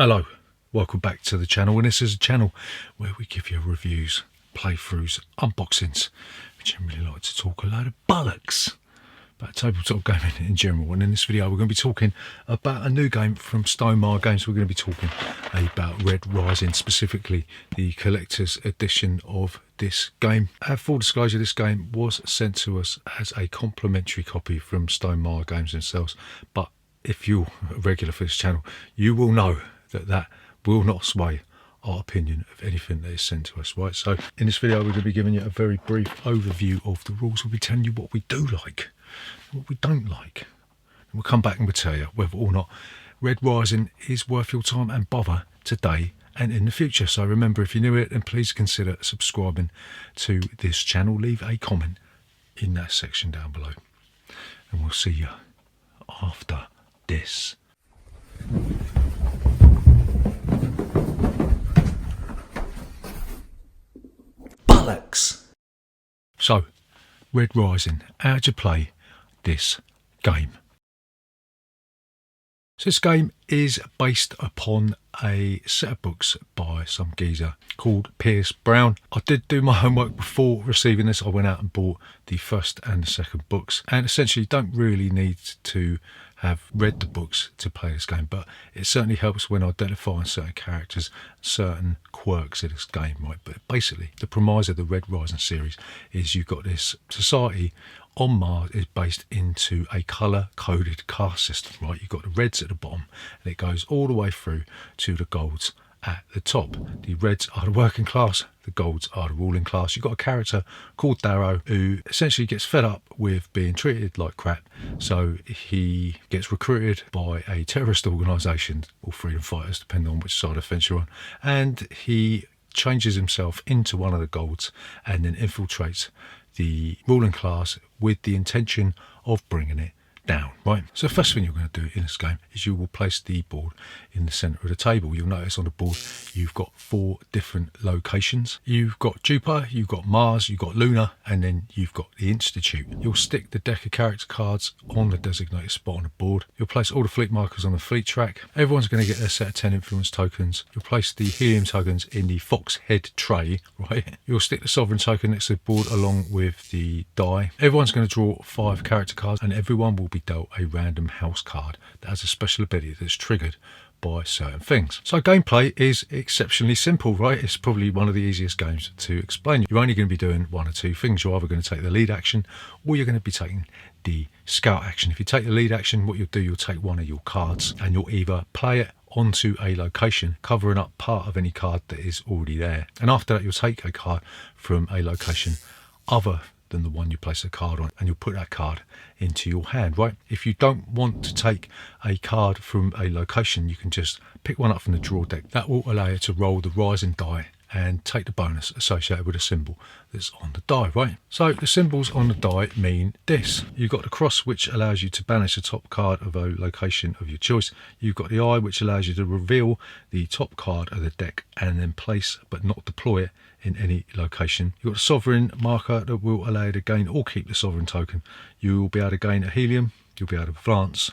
Hello, welcome back to the channel, and this is a channel where we give you reviews, playthroughs, unboxings. We generally like to talk a load of bollocks about tabletop gaming in general, and in this video we're going to be talking about a new game from Stonemaier Games. We're going to be talking about Red Rising, specifically the collector's edition of this game. Full disclosure, this game was sent to us as a complimentary copy from Stonemaier Games themselves, but if you're a regular for this channel, you will know that will not sway our opinion of anything that is sent to us, right? So in this video we're going to be giving you a very brief overview of the rules. We'll be telling you what we do like and what we don't like, and we'll come back and we'll tell you whether or not Red Rising is worth your time and bother today and in the future. So remember, if you're new here, then please consider subscribing to this channel. Leave a comment in that section down below, and we'll see you after this. Bollocks! So, Red Rising, how'd you play this game? So this game is based upon a set of books by some geezer called Pierce Brown. I did do my homework before receiving this. I went out and bought the first and the second books, and essentially don't really need to have read the books to play this game, but it certainly helps when identifying certain characters, certain quirks of this game, right? But basically the premise of the Red Rising series is you've got this society on Mars is based into a colour-coded caste system, right? You've got the reds at the bottom, and it goes all the way through to the golds at the top. The reds are the working class, the golds are the ruling class. You've got a character called Darrow who essentially gets fed up with being treated like crap, so he gets recruited by a terrorist organisation, or freedom fighters, depending on which side of the fence you're on, and he changes himself into one of the golds and then infiltrates the ruling class with the intention of bringing it down, right? So the first thing you're going to do in this game is you will place the board in the centre of the table. You'll notice on the board you've got 4 different locations. You've got Jupiter, you've got Mars, you've got Luna, and then you've got the Institute. You'll stick the deck of character cards on the designated spot on the board. You'll place all the fleet markers on the fleet track. Everyone's going to get their set of 10 influence tokens. You'll place the helium tokens in the fox head tray, right? You'll stick the sovereign token next to the board along with the die. Everyone's going to draw 5 character cards, and everyone will be dealt a random house card that has a special ability that's triggered by certain things. So gameplay is exceptionally simple, right? It's probably one of the easiest games to explain. You're only going to be doing 1 or 2 things. You're either going to take the lead action or you're going to be taking the scout action. If you take the lead action, what you'll do, you'll take one of your cards and you'll either play it onto a location, covering up part of any card that is already there, and after that you'll take a card from a location other than the one you place a card on, and you'll put that card into your hand, right? If you don't want to take a card from a location, you can just pick one up from the draw deck. That will allow you to roll the rising die and take the bonus associated with a symbol that's on the die, right? So the symbols on the die mean this. You've got the cross, which allows you to banish the top card of a location of your choice. You've got the eye, which allows you to reveal the top card of the deck and then place but not deploy it in any location. You've got a sovereign marker that will allow you to gain or keep the sovereign token. You will be able to gain a helium, you'll be able to advance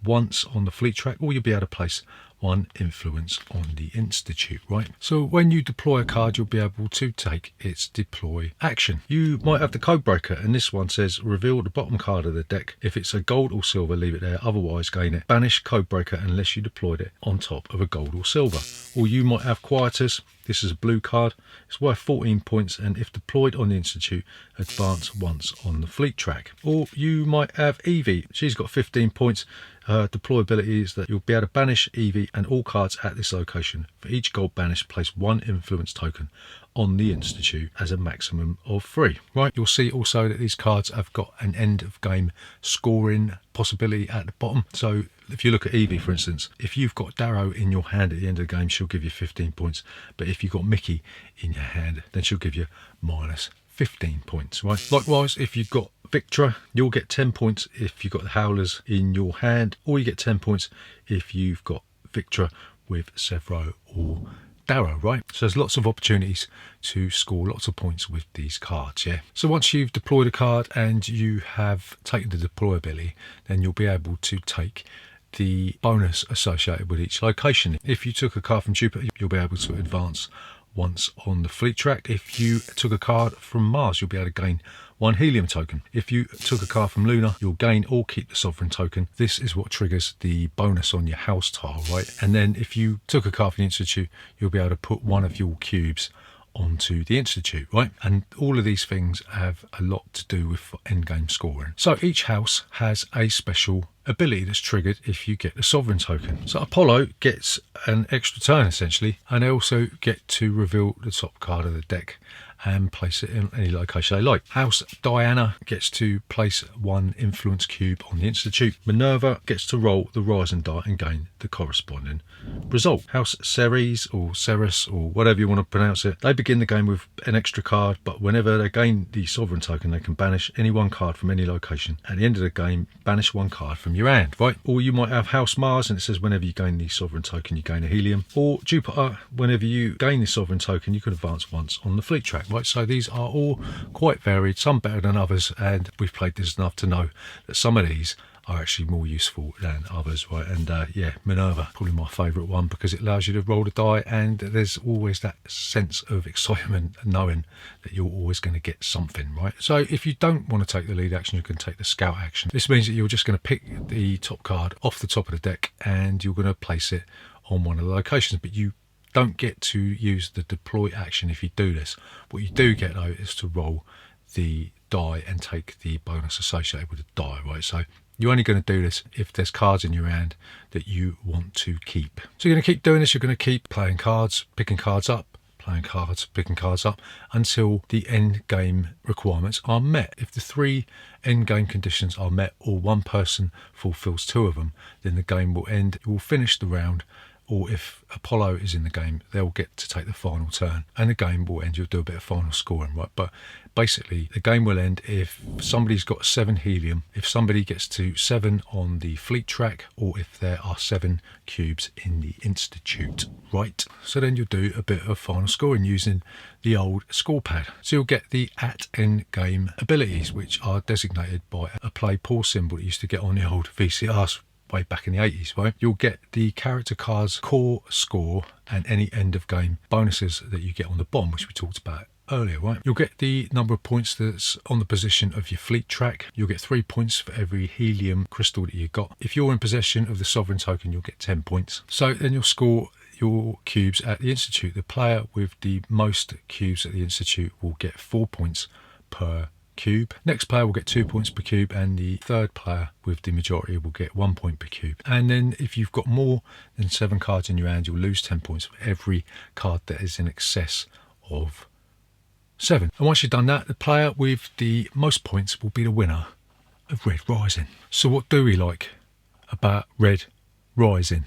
once on the fleet track, or you'll be able to place 1 influence on the Institute, right? So when you deploy a card, you'll be able to take its deploy action. You might have the code breaker, and this one says reveal the bottom card of the deck. If it's a gold or silver, leave it there, otherwise gain it. Banish code breaker unless you deployed it on top of a gold or silver. Or you might have Quietus. This is a blue card. It's worth 14 points, and if deployed on the Institute, advance once on the fleet track. Or you might have Evie. She's got 15 points. Her deployability is that you'll be able to banish Evie and all cards at this location. For each gold banished, place 1 influence token on the Institute as a maximum of 3, right? You'll see also that these cards have got an end of game scoring possibility at the bottom. So if you look at Evie, for instance, if you've got Darrow in your hand at the end of the game, she'll give you 15 points. But if you've got Mickey in your hand, then she'll give you minus 15 points, right? Likewise, if you've got Victra, you'll get 10 points if you've got the Howlers in your hand, or you get 10 points if you've got Victra with Severo or Darrow, right? So there's lots of opportunities to score lots of points with these cards, yeah? So once you've deployed a card and you have taken the deployability, then you'll be able to take the bonus associated with each location. If you took a card from Jupiter, you'll be able to advance once on the fleet track. If you took a card from Mars, you'll be able to gain 1 helium token. If you took a card from Luna, you'll gain or keep the sovereign token. This is what triggers the bonus on your house tile, right? And then if you took a card from the Institute, you'll be able to put one of your cubes onto the Institute, right? And all of these things have a lot to do with endgame scoring. So each house has a special ability that's triggered if you get the sovereign token. So Apollo gets an extra turn essentially, and they also get to reveal the top card of the deck and place it in any location they like. House Diana gets to place 1 influence cube on the Institute. Minerva gets to roll the rising die and gain the corresponding result. House Ceres or Ceres or whatever you want to pronounce it, they begin the game with an extra card, but whenever they gain the sovereign token, they can banish any 1 card from any location. At the end of the game, banish 1 card from your hand, right? Or you might have House Mars and it says whenever you gain the sovereign token, you gain a helium. Or Jupiter, whenever you gain the sovereign token, you can advance once on the fleet track, right? So these are all quite varied, some better than others, and we've played this enough to know that some of these are actually more useful than others, right? And yeah, Minerva, probably my favourite one because it allows you to roll the die, and there's always that sense of excitement knowing that you're always going to get something, right? So if you don't want to take the lead action, you can take the scout action. This means that you're just going to pick the top card off the top of the deck and you're going to place it on one of the locations, but you don't get to use the deploy action if you do this. What you do get though is to roll the die and take the bonus associated with the die, right? So you're only going to do this if there's cards in your hand that you want to keep. So you're going to keep doing this. You're going to keep playing cards, picking cards up, playing cards, picking cards up until the end game requirements are met. If the 3 end game conditions are met or 1 person fulfills 2 of them, then the game will end. It will finish the round. Or if Apollo is in the game, they'll get to take the final turn and the game will end. You'll do a bit of final scoring, right? But basically the game will end if somebody's got 7 helium, if somebody gets to 7 on the fleet track, or if there are 7 cubes in the Institute, right? So then you'll do a bit of final scoring using the old score pad. So you'll get the at end game abilities, which are designated by a play pause symbol that you used to get on the old VCRs way back in the 80s, right? You'll get the character cards core score and any end of game bonuses that you get on the bomb, which we talked about earlier, right? You'll get the number of points that's on the position of your fleet track. You'll get 3 points for every helium crystal that you got. If you're in possession of the sovereign token, you'll get 10 points. So then you'll score your cubes at the Institute. The player with the most cubes at the Institute will get 4 points per cube. Next player will get 2 points per cube, and the third player with the majority will get 1 point per cube. And then if you've got more than 7 cards in your hand, you'll lose 10 points for every card that is in excess of 7. And once you've done that, the player with the most points will be the winner of Red Rising. So what do we like about Red Rising?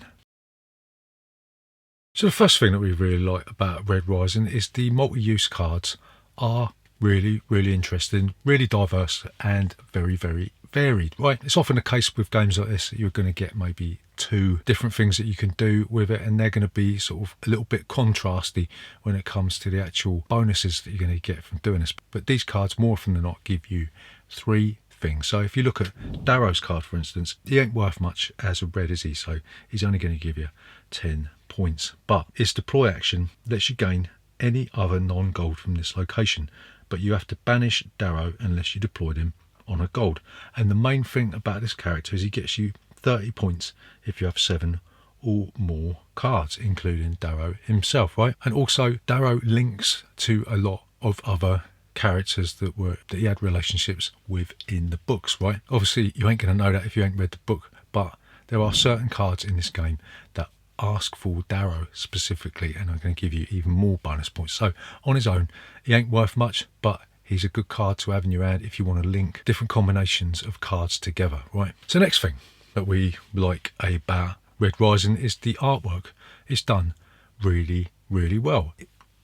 So the first thing that we really like about Red Rising is the multi-use cards are really interesting, really diverse and very varied, right? It's often the case with games like this that you're going to get maybe 2 different things that you can do with it, and they're going to be sort of a little bit contrasty when it comes to the actual bonuses that you're going to get from doing this. But these cards more often than not give you 3 things. So if you look at Darrow's card, for instance, he ain't worth much as a red, is he? So he's only going to give you 10 points, but his deploy action lets you gain any other non-gold from this location, but you have to banish Darrow unless you deployed him on a gold. And the main thing about this character is he gets you 30 points if you have 7 or more cards, including Darrow himself, right? And also Darrow links to a lot of other characters that he had relationships with in the books, right? Obviously you ain't going to know that if you ain't read the book, but there are certain cards in this game that ask for Darrow specifically, and I'm going to give you even more bonus points. So on his own, he ain't worth much, but he's a good card to have in your hand if you want to link different combinations of cards together, right? So next thing that we like about Red Rising is the artwork. It's done really well.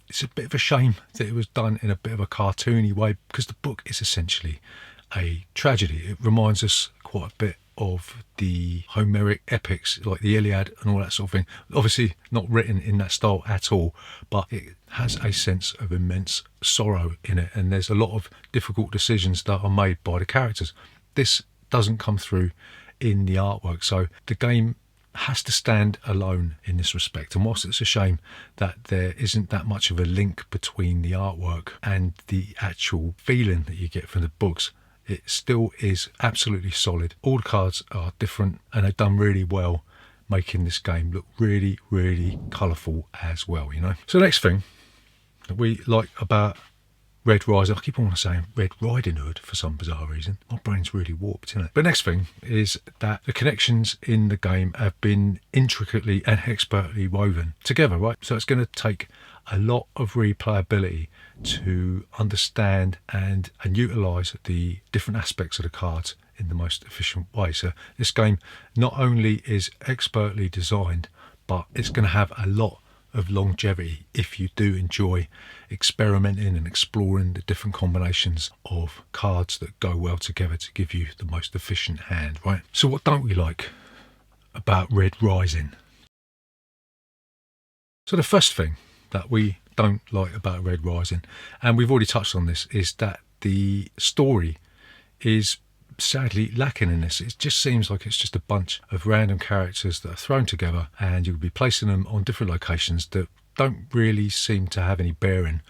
It's a bit of a shame that it was done in a bit of a cartoony way, because the book is essentially a tragedy. It reminds us quite a bit of the Homeric epics like the Iliad and all that sort of thing. Obviously not written in that style at all, but it has a sense of immense sorrow in it, and there's a lot of difficult decisions that are made by the characters. This doesn't come through in the artwork. So the game has to stand alone in this respect. And whilst it's a shame that there isn't that much of a link between the artwork and the actual feeling that you get from the books, it still is absolutely solid. All the cards are different and they've done really well making this game look really, really colourful as well, you know. So the next thing that we like about Red Rising, I keep on saying Red Riding Hood for some bizarre reason. My brain's really warped, isn't it? But next thing is that the connections in the game have been intricately and expertly woven together, right? So it's going to take a lot of replayability to understand and utilise the different aspects of the cards in the most efficient way. So this game not only is expertly designed, but it's going to have a lot of longevity if you do enjoy experimenting and exploring the different combinations of cards that go well together to give you the most efficient hand, right? So what don't we like about Red Rising? So the first thing that we don't like about Red Rising, and we've already touched on this, is that the story is sadly lacking in this. It just seems like it's just a bunch of random characters that are thrown together and you'll be placing them on different locations that don't really seem to have any bearing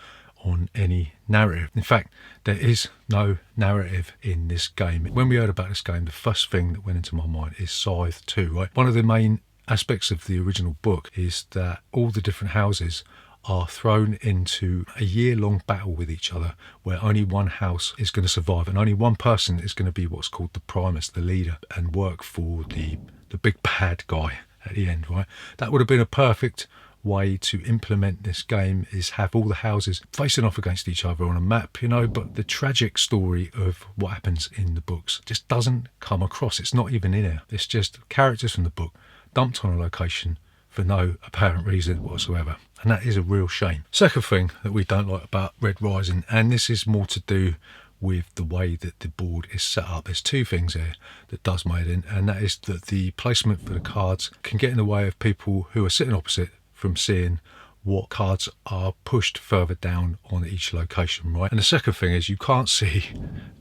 on any narrative. In fact, there is no narrative in this game. When we heard about this game, the first thing that went into my mind is Scythe 2, right? One of the main aspects of the original book is that all the different houses are thrown into a year-long battle with each other where only one house is going to survive and only one person is going to be what's called the Primus, the leader, and work for the big bad guy at the end, right? That would have been a perfect way to implement this game, is have all the houses facing off against each other on a map, you know. But the tragic story of what happens in the books just doesn't come across. It's not even in there. It's just characters from the book dumped on a location for no apparent reason whatsoever, and that is a real shame. Second thing that we don't like about Red Rising, and this is more to do with the way that the board is set up. There's two things there that does made in, and that is that the placement for the cards can get in the way of people who are sitting opposite from seeing what cards are pushed further down on each location, right? And the second thing is you can't see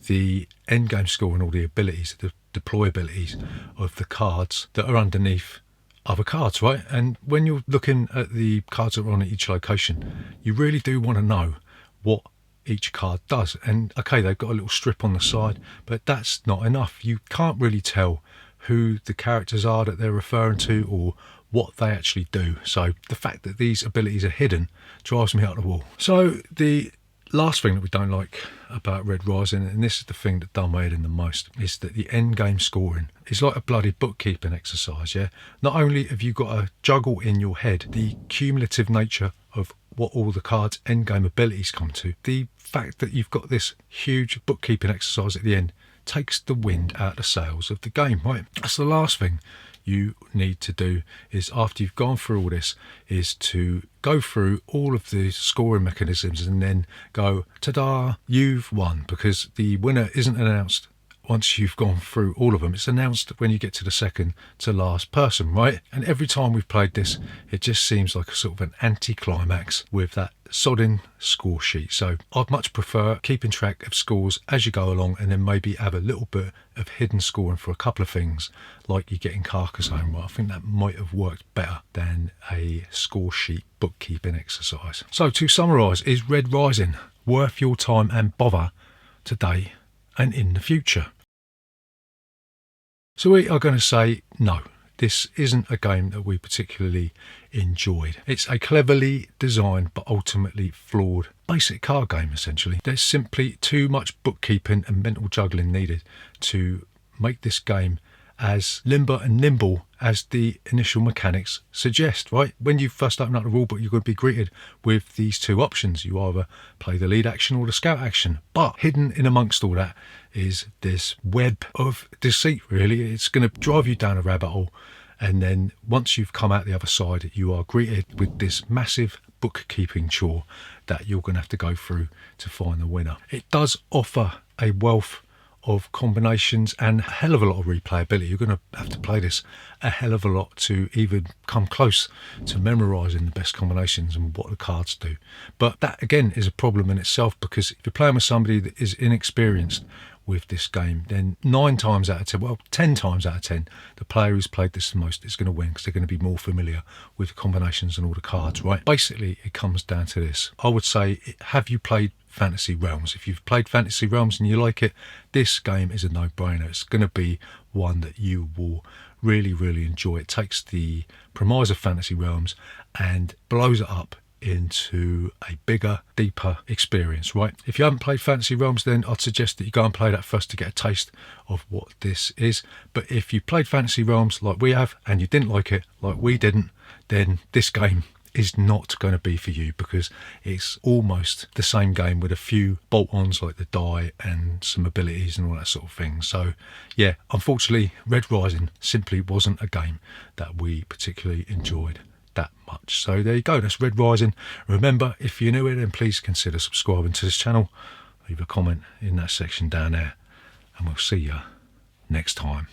the end game score and all the abilities, the deploy abilities of the cards that are underneath other cards, right? And when you're looking at the cards that are on each location, you really do want to know what each card does. And okay, they've got a little strip on the side, but that's not enough. You can't really tell who the characters are that they're referring to or what they actually do. So the fact that these abilities are hidden drives me up the wall. So the last thing that we don't like about Red Rising, and this is the thing that done me in the most, is that the end game scoring is like a bloody bookkeeping exercise, yeah? Not only have you got to juggle in your head the cumulative nature of what all the cards' end game abilities come to, the fact that you've got this huge bookkeeping exercise at the end takes the wind out of the sails of the game, right? That's the last thing you need to do, is after you've gone through all this, is to go through all of the scoring mechanisms and then go, ta-da, you've won, because the winner isn't announced once you've gone through all of them. It's announced when you get to the second to last person, right? And every time we've played this, it just seems like a sort of an anti-climax with that sodding score sheet. So I'd much prefer keeping track of scores as you go along, and then maybe have a little bit of hidden scoring for a couple of things like you get in Carcassonne. Right? I think that might have worked better than a score sheet bookkeeping exercise. So to summarise, is Red Rising worth your time and bother today and in the future? So we are going to say no. This isn't a game that we particularly enjoyed. It's a cleverly designed but ultimately flawed basic card game, essentially. There's simply too much bookkeeping and mental juggling needed to make this game as limber and nimble as the initial mechanics suggest, right? When you first open up the rulebook, you're going to be greeted with these two options. You either play the lead action or the scout action. But hidden in amongst all that is this web of deceit, really. It's going to drive you down a rabbit hole. And then once you've come out the other side, you are greeted with this massive bookkeeping chore that you're going to have to go through to find the winner. It does offer a wealth of combinations and a hell of a lot of replayability. You're going to have to play this a hell of a lot to even come close to memorising the best combinations and what the cards do. But that again is a problem in itself, because if you're playing with somebody that is inexperienced with this game, then 9 times out of 10, well, 10 times out of 10, the player who's played this the most is going to win because they're going to be more familiar with the combinations and all the cards, right? Basically, it comes down to this. I would say, have you played Fantasy Realms? If you've played Fantasy Realms and you like it, this game is a no-brainer. It's going to be one that you will really, really enjoy. It takes the premise of Fantasy Realms and blows it up into a bigger, deeper experience, right? If you haven't played Fantasy Realms, then I'd suggest that you go and play that first to get a taste of what this is. But if you played Fantasy Realms like we have and you didn't like it like we didn't, then this game is not going to be for you, because it's almost the same game with a few bolt-ons like the die and some abilities and all that sort of thing. So yeah, unfortunately, Red Rising simply wasn't a game that we particularly enjoyed that much. So there you go, that's Red Rising. Remember, if you're new here, then please consider subscribing to this channel. Leave a comment in that section down there, and we'll see you next time.